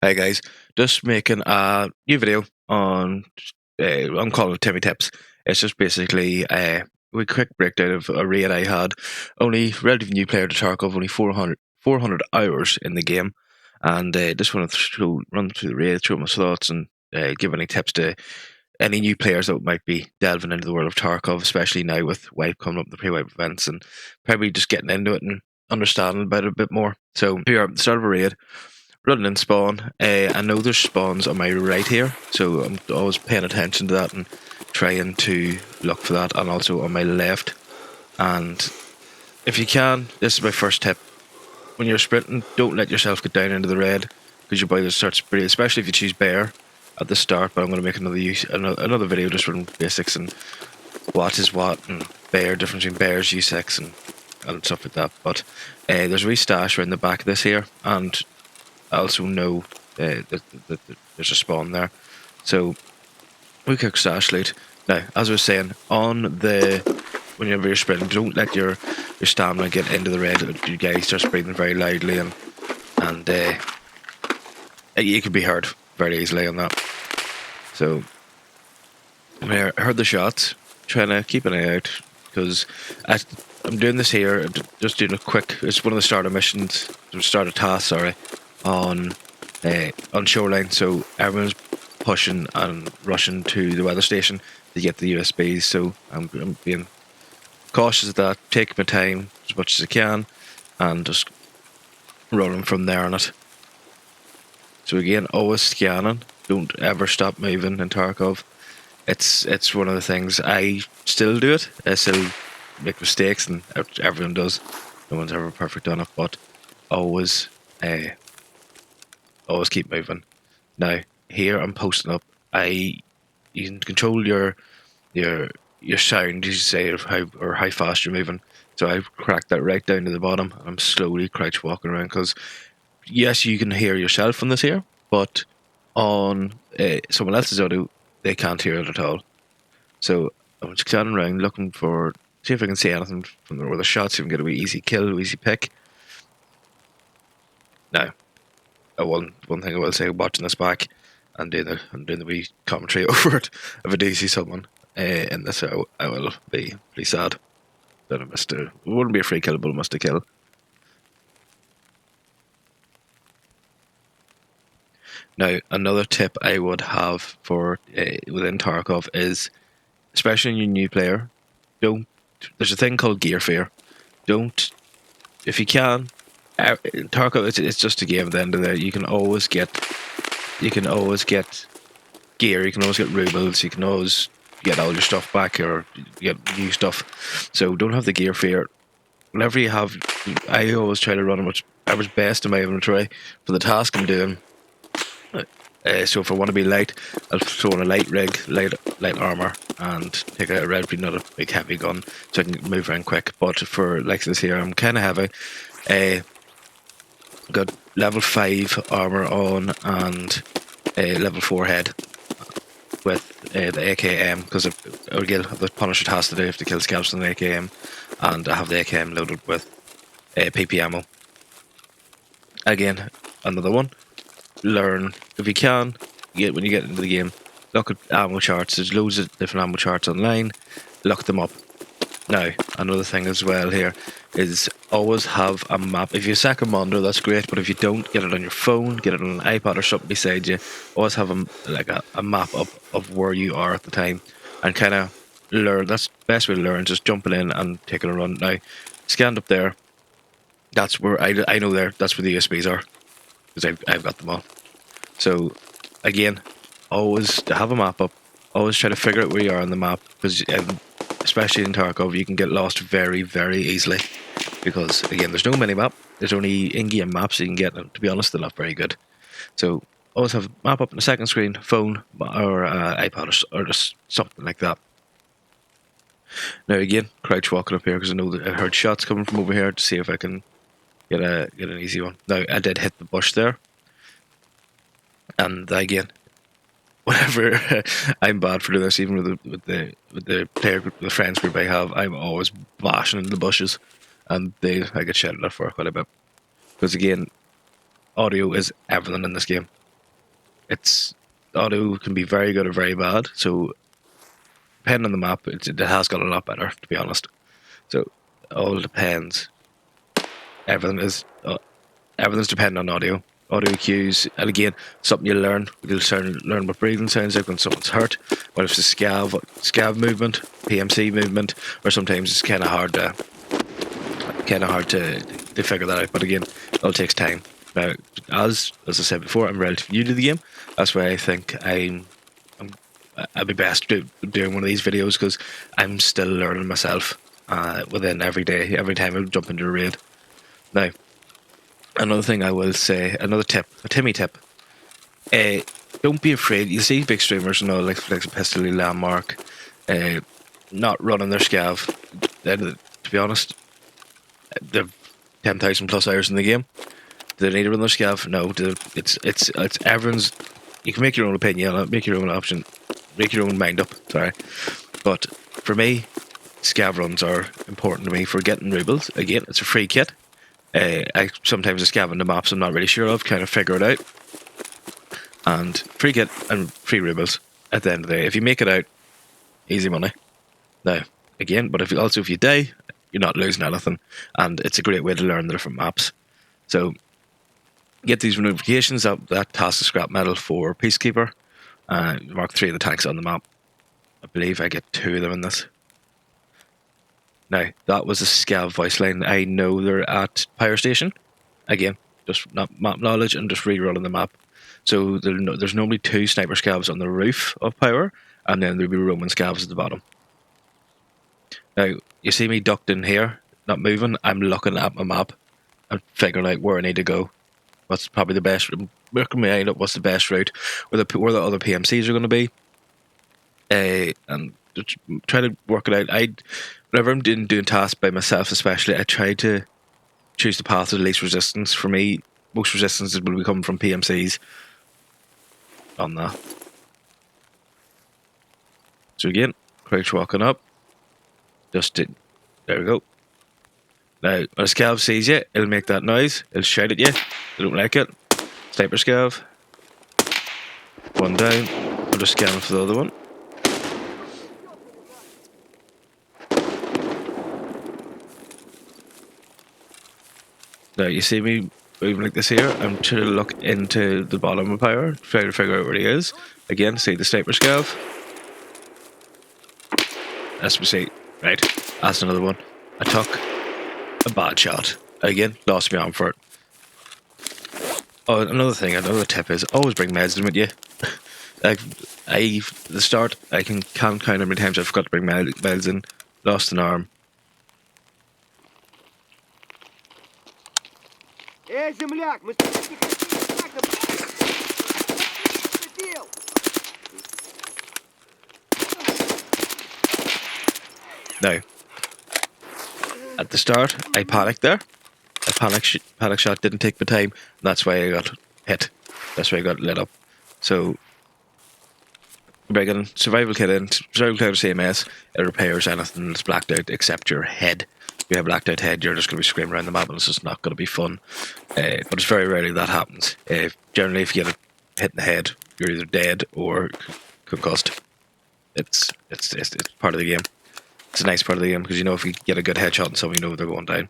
Hi guys, just making a new video on, I'm calling it Timmy Tips. It's just basically a quick breakdown of a raid I had. Only relatively new player to Tarkov, only 400 hours in the game. And just want to run through the raid, through my thoughts, and give any tips to any new players that might be delving into the world of Tarkov, especially now with Wipe coming up, the pre-Wipe events, and probably just getting into it and understanding about it a bit more. So here at the start of a raid, running in spawn. I know there's spawns on my right here, so I'm always paying attention to that and trying to look for that, and also on my left. And if you can, this is my first tip. When you're sprinting, don't let yourself get down into the red, because your body starts spreading, especially if you choose bear at the start. But I'm going to make another video just from basics and what is what, and bear, difference between bears, U6 and stuff like that. But there's a wee stash right in the back of this here, and I also know that there's a spawn there. So we cook stash loot. Now, as I was saying, whenever you're sprinting, don't let your stamina get into the red. You guys start breathing very loudly, and you can be hurt very easily on that. So I heard the shots. Trying to keep an eye out, because I'm doing this here, just doing a quick. It's one of the starter missions, starter tasks. Sorry, on Shoreline. So everyone's pushing and rushing to the weather station to get the USBs. So I'm being cautious of that, taking my time as much as I can, and just rolling from there on it. So again, always scanning. Don't ever stop moving in Tarkov. It's one of the things. I still do it. I still make mistakes, and everyone does. No one's ever perfect on it, but always keep moving. Now here I'm posting up. You can control your sound, you say, of how fast you're moving. So I cracked that right down to the bottom, and I'm slowly crouch walking around, because yes, you can hear yourself on this here, but on someone else's audio, they can't hear it at all. So I'm just standing around looking for, see if I can see anything from where the shots, see if I can get a wee easy kill, easy pick. Now, one thing I will say, watching this back and doing the wee commentary over it, if I do see someone in this, I will be pretty sad that I missed it. It wouldn't be a free kill, but I missed a kill. Now, another tip I would have for within Tarkov is, especially when you're a new player, there's a thing called gear fear. If you can, Tarkov, it's just a game at the end of the day. You can always get gear, you can always get rubles, you can always get all your stuff back, or get new stuff. So don't have the gear fear. Whenever you have, I always try to run as much best in my inventory for the task I'm doing. So if I want to be light, I'll throw in a light rig, light armor, and take out a red, not a big heavy gun, so I can move around quick. But for like this here, I'm kind of heavy. Got level 5 armor on, and level 4 head with the AKM, because the Punisher task today, if to kill scalps on the AKM, and I have the AKM loaded with PP ammo. Again, another one. Learn, if you can, when you get into the game, look at ammo charts. There's loads of different ammo charts online. Look them up. Now, another thing as well here is always have a map. If you have a monitor, that's great, but if you don't, get it on your phone, get it on an iPad or something beside you. Always have a map up of where you are at the time, and kind of learn. That's the best way to learn, just jumping in and taking a run. Now, scanned up there, that's where I know that's where the USBs are, because I've got them all. So again, always have a map up. Always try to figure out where you are on the map, because especially in Tarkov, you can get lost very, very easily, because again, there's no mini map. There's only in-game maps you can get, and to be honest, they're not very good. So always have a map up on the second screen, phone or iPad or just something like that. Now again, crouch walking up here, because I know that I heard shots coming from over here, to see if I can get an easy one. Now I did hit the bush there, and again, whenever I'm bad for doing this, even with the player group, the friends group I have, I'm always bashing into the bushes, and I get shouted at for quite a bit, because again, audio is everything in this game. it's audio can be very good or very bad. So depending on the map, it has got a lot better, to be honest. So it all depends. Everything's dependent on audio cues, and again, something you learn. You'll learn what breathing sounds like when someone's hurt, what if it's a scav movement, PMC movement, or sometimes it's kind of hard to figure that out. But again, it all takes time. Now, as I said before, I'm relatively new to the game. That's why I think I'd be best doing one of these videos, because I'm still learning myself within every day, every time I jump into a raid. Now, another thing I will say, another tip, a Timmy tip. Don't be afraid. You see big streamers and all, like Pistol Landmark, not running their scav. To be honest, they've 10,000 plus hours in the game. Do they need to run their scav? No. It's everyone's. You can make your own opinion, make your own option, make your own mind up. Sorry, but for me, scav runs are important to me for getting rubles. Again, it's a free kit. I sometimes scav in the maps I'm not really sure of, kind of figure it out. And free kit and free rubles at the end of the day. If you make it out, easy money. Now, again, but if you die, you're not losing anything, and it's a great way to learn the different maps. So get these notifications. That tasks the scrap metal for Peacekeeper. Mark 3 of the tanks on the map. I believe I get 2 of them in this. Now, that was a scav voice line. I know they're at Power Station. Again, just not map knowledge and just rerunning the map. So there's normally 2 sniper scavs on the roof of Power, and then there'll be Roman scavs at the bottom. Now, you see me ducked in here, not moving. I'm looking at my map and figuring out where I need to go. What's probably the best, working my mind up what's the best route, where the other PMCs are going to be, and try to work it out. Whenever I'm doing tasks by myself especially, I try to choose the path of the least resistance. For me, most resistance will be coming from PMCs on that. So again, crouch walking up. There we go. Now, when a scav sees you, it'll make that noise. It'll shout at you. They don't like it. Sniper scav. One down. I'm just scanning for the other one. Now, you see me moving like this here. I'm trying to look into the bottom of Power, trying to figure out where he is. Again, see the sniper scav. As we see, right, that's another one. I took a bad shot. Again, lost my arm for it. Oh, another tip is always bring meds in with you. At the start, I can't count how many times I forgot to bring meds in. Lost an arm. Now, at the start, I panicked there. A panic shot didn't take the time, and that's why I got hit. That's why I got lit up. So, by getting survival kit of CMS, it repairs anything that's blacked out except your head. If you have a blacked out head, you're just going to be screaming around the map, and it's just not going to be fun. But it's very rarely that happens. Generally, if you get a hit in the head, you're either dead or concussed. It's part of the game. It's a nice part of the game, because you know if you get a good headshot on someone, you know they're going down.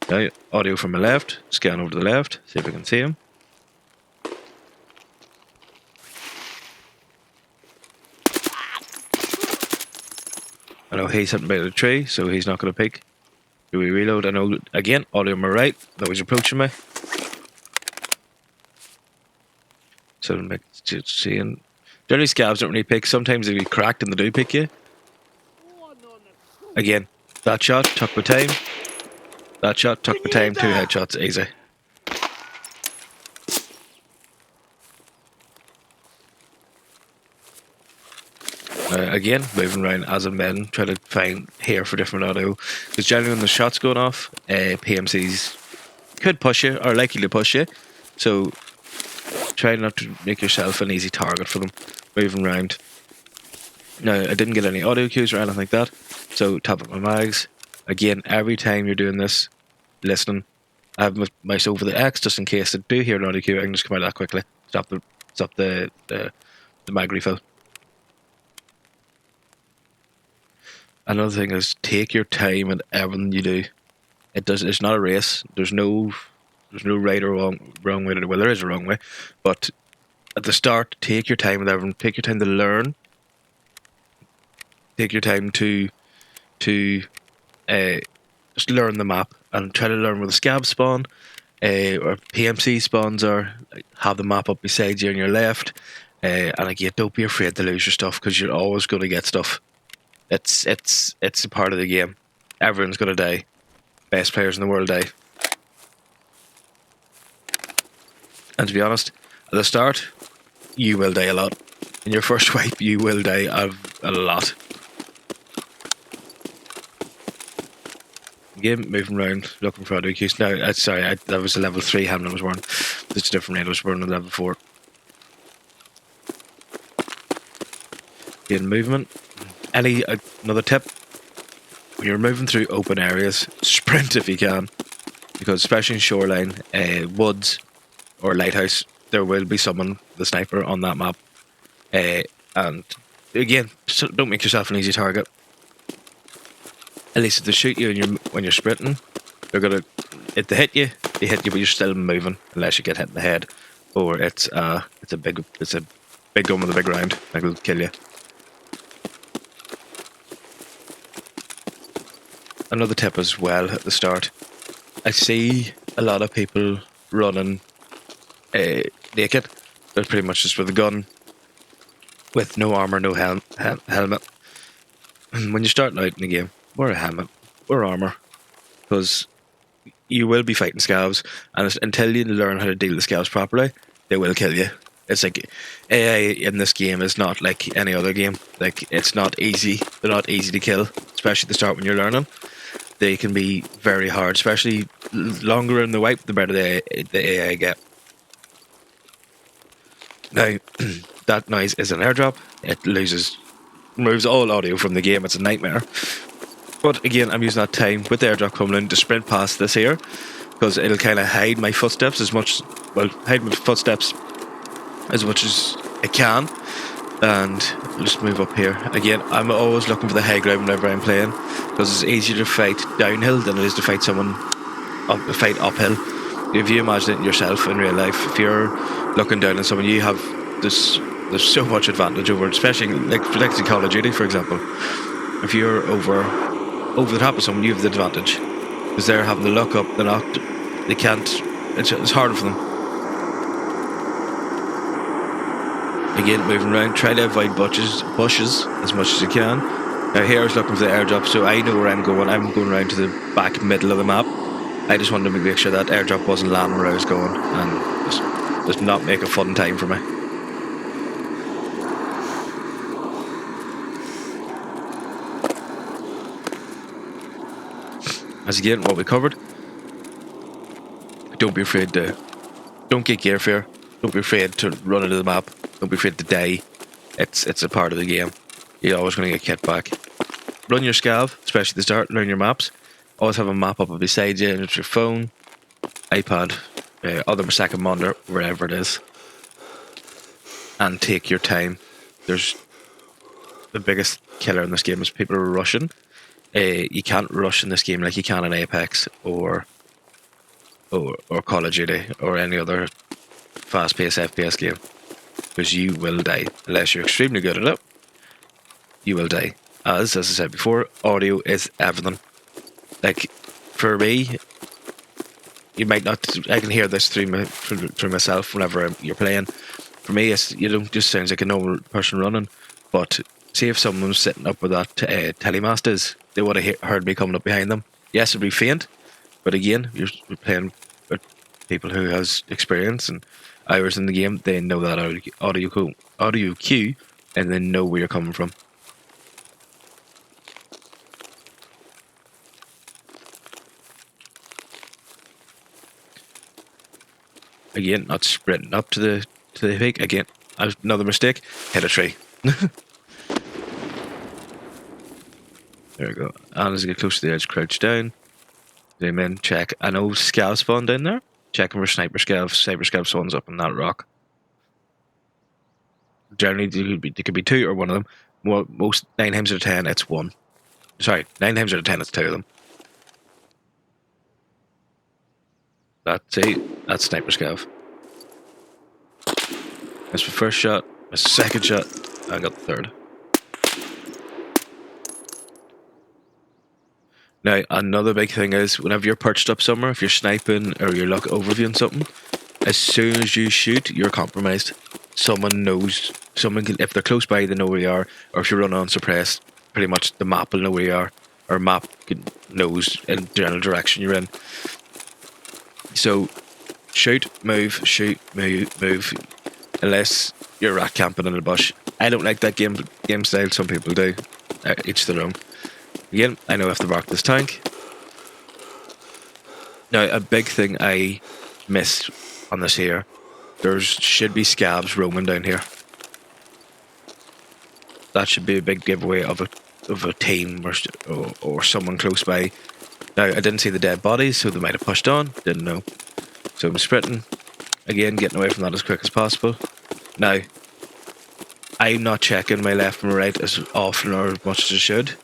Now, audio from my left, scan over to the left, see if we can see him. I know he's sitting by the tree, so he's not going to peek. Do we reload? I know, again, audio on my right, that was approaching me. So, seeing. Generally, scavs don't really pick. Sometimes they be cracked and they do pick you. Again, that shot took my time. That shot took my time. 2 headshots, easy. Again, moving around as I'm in, trying to find here for different audio. Because generally when the shot's going off, PMCs could push you, or likely to push you. So try not to make yourself an easy target for them. Moving around. Now, I didn't get any audio cues or anything like that. So top up my mags. Again, every time you're doing this, listening. I have my mouse over the X just in case I do hear an audio cue. I can just come out of that quickly. Stop the mag refill. Another thing is take your time in everything you do. It's not a race. There's no right or wrong way to do it. Well, there is a wrong way, but at the start, take your time with everything. Take your time to learn. Take your time to just learn the map and try to learn where the scab spawn or PMC spawns are. Have the map up beside you on your left. And again, don't be afraid to lose your stuff because you're always going to get stuff. It's a part of the game. Everyone's going to die. Best players in the world die. And to be honest, at the start, you will die a lot. In your first wipe, you will die a lot. Again, moving around, looking for audio cues. Now, sorry, that was a level 3 helmet I was wearing. It's a different raid I was wearing on level 4. Again, movement. Another tip, when you're moving through open areas, sprint if you can. Because especially in shoreline, woods, or lighthouse, there will be someone, the sniper, on that map. And again, don't make yourself an easy target. At least if they shoot you when you're sprinting, they're gonna, if they hit you, but you're still moving unless you get hit in the head, or it's a big gun with a big round that will kill you. Another tip as well at the start, I see a lot of people running naked. They're pretty much just with a gun, with no armor, no helmet. When you're starting out in the game, wear a helmet, wear armor, because you will be fighting scavs, and until you learn how to deal with scavs properly, they will kill you. It's like AI in this game is not like any other game. Like, it's not easy. They're not easy to kill, especially at the start when you're learning. They can be very hard, especially longer in the wipe, the better the AI get. Now, that noise is an airdrop. It removes all audio from the game. It's a nightmare. But again, I'm using that time with the airdrop coming in to sprint past this here, because it'll kind of hide my footsteps as much as I can. And I'll just move up here. Again, I'm always looking for the high ground whenever I'm playing, because it's easier to fight downhill than it is to fight uphill. If you imagine it yourself in real life, if you're looking down on someone, you have there's so much advantage over, especially like in Call of Duty, for example. If you're over the top of someone, you have the advantage, because they're having to look up. They can't. It's harder for them. Again, moving around, try to avoid bushes as much as you can. Now here I was looking for the airdrop, so I know where I'm going. I'm going around to the back middle of the map. I just wanted to make sure that airdrop wasn't landing where I was going, and just not make a fun time for me. As again, what we covered, don't get gear fear. Don't be afraid to run into the map. Don't be afraid to die. It's a part of the game. You're always going to get kit back. Run your scav, especially at the start. Learn your maps. Always have a map up beside you, and it's your phone, iPad, other second monitor, wherever it is. And take your time. There's the biggest killer in this game is people are rushing. You can't rush in this game like you can in Apex or Call of Duty or any other fast-paced FPS game, because you will die unless you're extremely good at it. You will die. As I said before, audio is everything. Like, for me, you might not. I can hear this through myself whenever you're playing. For me, you don't just sounds like a normal person running. But see if someone was sitting up with that telemast is, they would have heard me coming up behind them. Yes, it'd be faint, but again, you're playing with people who has experience and hours in the game. They know that audio cue, and they know where you're coming from. Again, not sprinting up to the peak. Again, another mistake. Hit a tree. There we go. And as I get close to the edge, crouch down. Zoom in, check. I know scavs spawn down there. Checking for sniper scavs. Sniper scav spawns up on that rock. Generally, there could be two or one of them. Most 9 times out of 10, it's one. Sorry, 9 times out of 10, it's two of them. That's sniper scav. That's my first shot, my second shot, I got the third. Now, another big thing is, whenever you're perched up somewhere, if you're sniping or you're overviewing something, as soon as you shoot, you're compromised. Someone knows, if they're close by, they know where you are, or if you run unsuppressed, pretty much the map will know where you are, or map knows in the general direction you're in. So, shoot, move, unless you're rat camping in the bush. I don't like that game style, some people do, each their own. Again, I know I have to mark this tank. Now, a big thing I missed on this here, there should be scabs roaming down here. That should be a big giveaway of a team or someone close by. Now, I didn't see the dead bodies, so they might have pushed on. Didn't know. So I'm sprinting. Again, getting away from that as quick as possible. Now, I'm not checking my left and my right as often or as much as I should.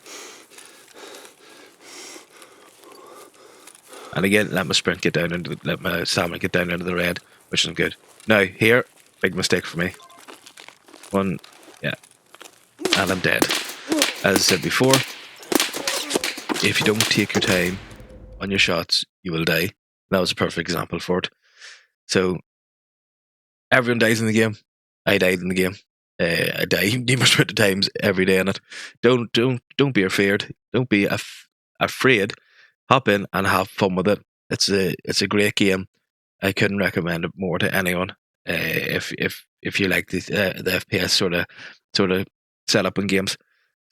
And again, let my stamina get down into the red, which isn't good. Now, here, big mistake for me. One, yeah. And I'm dead. As I said before, if you don't take your time on your shots, you will die. That was a perfect example for it. So, everyone dies in the game. I died in the game. I die numerous amount of times every day in it. Don't be afraid. Don't be afraid. Hop in and have fun with it. It's a great game. I couldn't recommend it more to anyone. If you like the FPS sort of setup in games.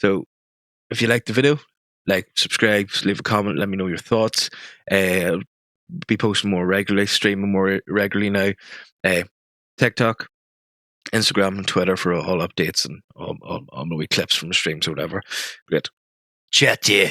So if you like the video, like, subscribe, leave a comment, let me know your thoughts. I'll be posting more regularly, streaming more regularly now. TikTok, Instagram, and Twitter for all updates and all the wee clips from the streams or whatever. Great. Chat to you.